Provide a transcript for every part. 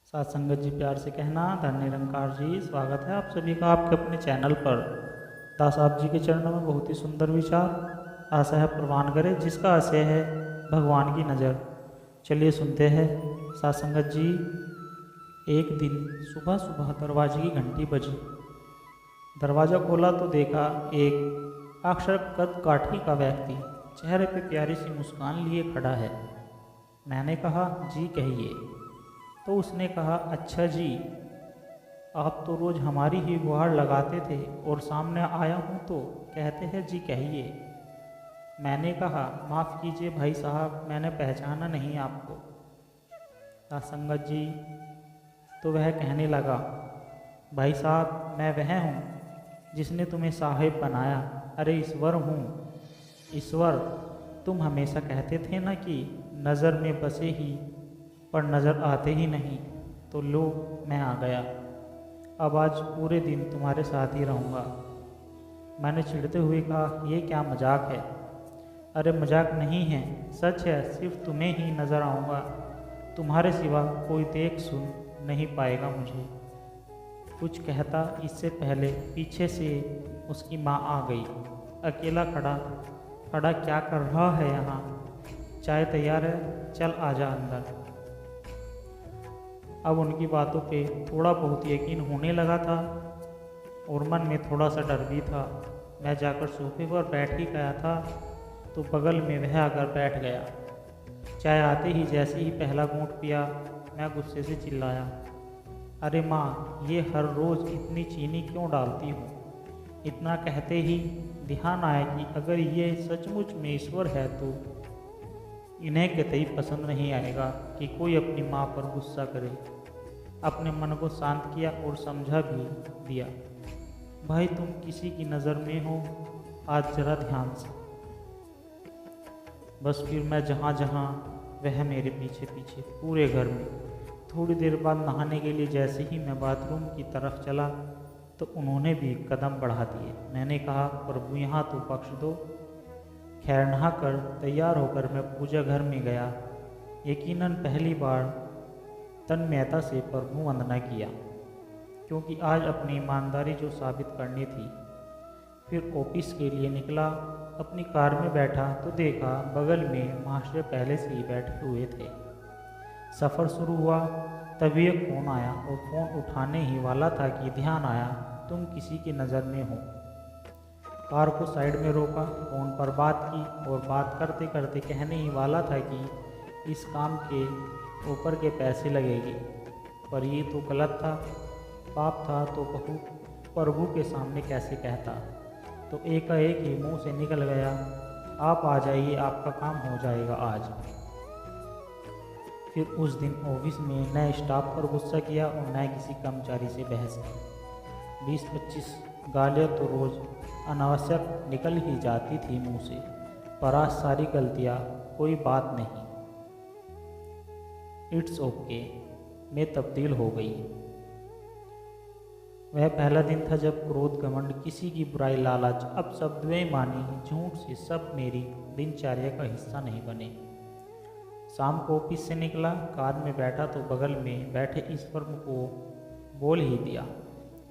साथ संगत जी, प्यार से कहना। धन निरंकार जी, स्वागत है आप सभी का आपके अपने चैनल पर। दास आप जी के चरणों में बहुत ही सुंदर विचार आशा है प्रवान करे, जिसका आशय है भगवान की नज़र। चलिए सुनते हैं। साथ संगत जी, एक दिन सुबह सुबह दरवाजे की घंटी बजी। दरवाज़ा खोला तो देखा एक अक्षर कद काठी का व्यक्ति चेहरे पे प्यारी सी मुस्कान लिए खड़ा है। मैंने कहा, जी कहिए। तो उसने कहा, अच्छा जी, आप तो रोज़ हमारी ही गुहार लगाते थे और सामने आया हूँ तो कहते हैं जी कहिए। मैंने कहा, माफ़ कीजिए भाई साहब, मैंने पहचाना नहीं आपको। संगत जी, तो वह कहने लगा, भाई साहब, मैं वह हूँ जिसने तुम्हें साहिब बनाया। अरे ईश्वर हूँ, ईश्वर। तुम हमेशा कहते थे ना कि नज़र में बसे ही पर नज़र आते ही नहीं, तो लो मैं आ गया। अब आज पूरे दिन तुम्हारे साथ ही रहूँगा। मैंने चिढ़ते हुए कहा, ये क्या मजाक है? अरे मजाक नहीं है, सच है, सिर्फ तुम्हें ही नज़र आऊँगा। तुम्हारे सिवा कोई देख सुन नहीं पाएगा मुझे। कुछ कहता इससे पहले पीछे से उसकी माँ आ गई। अकेला खड़ा खड़ा क्या कर रहा है यहाँ? चाय तैयार है, चल आजा अंदर। अब उनकी बातों पे थोड़ा बहुत यकीन होने लगा था और मन में थोड़ा सा डर भी था। मैं जाकर सोफे पर बैठ ही गया था तो बगल में वह आकर बैठ गया। चाय आते ही जैसे ही पहला घूंट पिया, मैं गुस्से से चिल्लाया, अरे माँ, ये हर रोज़ इतनी चीनी क्यों डालती हूँ? इतना कहते ही ध्यान आया कि अगर ये सचमुच में ईश्वर है तो इन्हें कतई पसंद नहीं आएगा कि कोई अपनी माँ पर गुस्सा करे। अपने मन को शांत किया और समझा भी दिया, भाई तुम किसी की नज़र में हो, आज जरा ध्यान से। बस फिर मैं जहाँ जहाँ वह मेरे पीछे पीछे पूरे घर में। थोड़ी देर बाद नहाने के लिए जैसे ही मैं बाथरूम की तरफ चला तो उन्होंने भी कदम बढ़ा दिए। मैंने कहा, प्रभु यहाँ तो बख्श दो। खैर नहा कर तैयार होकर मैं पूजा घर में गया। यकीनन पहली बार तन्मयता से प्रभु वंदना किया, क्योंकि आज अपनी ईमानदारी जो साबित करनी थी। फिर ऑफिस के लिए निकला। अपनी कार में बैठा तो देखा बगल में मास्टर पहले से ही बैठे हुए थे। सफ़र शुरू हुआ तभी एक फ़ोन आया और फ़ोन उठाने ही वाला था कि ध्यान आया, तुम किसी की नज़र में हो। कार को साइड में रोका, फ़ोन पर बात की और बात करते करते कहने ही वाला था कि इस काम के ऊपर के पैसे लगेंगे, पर ये तो गलत था। पाप था तो प्रभु के सामने कैसे कहता। तो एकाएक ही मुंह से निकल गया, आप आ जाइए, आपका काम हो जाएगा आज। फिर उस दिन ऑफिस में नए स्टाफ पर गुस्सा किया और नए किसी कर्मचारी से बहस की। 20-25 गालियाँ तो रोज़ अनावश्यक निकल ही जाती थी मुंह से, पर आज सारी गलतियाँ कोई बात नहीं, इट्स ओके में तब्दील हो गई। वह पहला दिन था जब क्रोध, घमंड, किसी की बुराई, लालच, अब सब बेईमानी, झूठ से सब मेरी दिनचर्या का हिस्सा नहीं बने। शाम को ऑफिस से निकला, कार में बैठा तो बगल में बैठे ईश्वर को बोल ही दिया,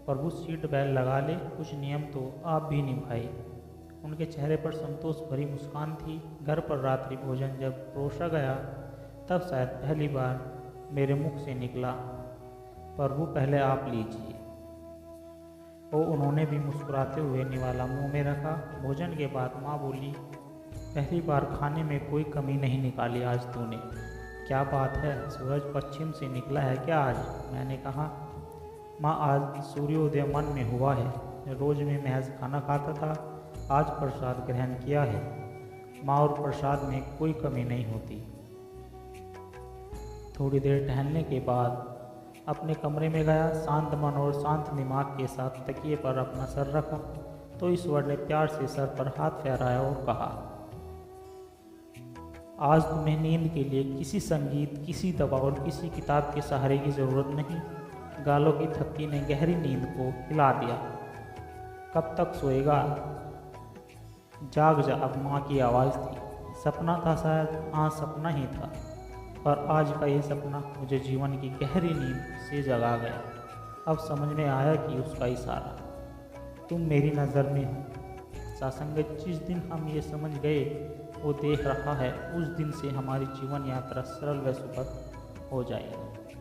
प्रभु सीट बेल्ट लगा ले, कुछ नियम तो आप भी निभाए। उनके चेहरे पर संतोष भरी मुस्कान थी। घर पर रात्रि भोजन जब परोसा गया तब शायद पहली बार मेरे मुख से निकला, प्रभु पहले आप लीजिए। और उन्होंने भी मुस्कुराते हुए निवाला मुंह में रखा। भोजन के बाद माँ बोली, पहली बार खाने में कोई कमी नहीं निकाली आज तूने। क्या बात है, सूरज पश्चिम से निकला है क्या आज? मैंने कहा, माँ आज सूर्योदय मन में हुआ है। रोज़ में महज खाना खाता था, आज प्रसाद ग्रहण किया है। माँ और प्रसाद में कोई कमी नहीं होती। थोड़ी देर टहलने के बाद अपने कमरे में गया। शांत मन और शांत दिमाग के साथ तकिए पर अपना सर रखा तो ईश्वर ने प्यार से सर पर हाथ फेराया और कहा, आज तुम्हें नींद के लिए किसी संगीत, किसी दवा और किसी किताब के सहारे की ज़रूरत नहीं। गालों की थपकी ने गहरी नींद को हिला दिया। कब तक सोएगा? जाग जा, अब माँ की आवाज़ थी। सपना था शायद, हाँ सपना ही था। पर आज का ये सपना मुझे जीवन की गहरी नींद से जगा गया। अब समझ में आया कि उसका इशारा तुम मेरी नज़र में हो। सासंगत जिस दिन हम ये समझ गए वो देख रहा है, उस दिन से हमारी जीवन यात्रा सरल व सुखद हो जाएगी।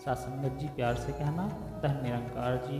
सासंगत जी प्यार से कहना, धन्य निरंकार जी।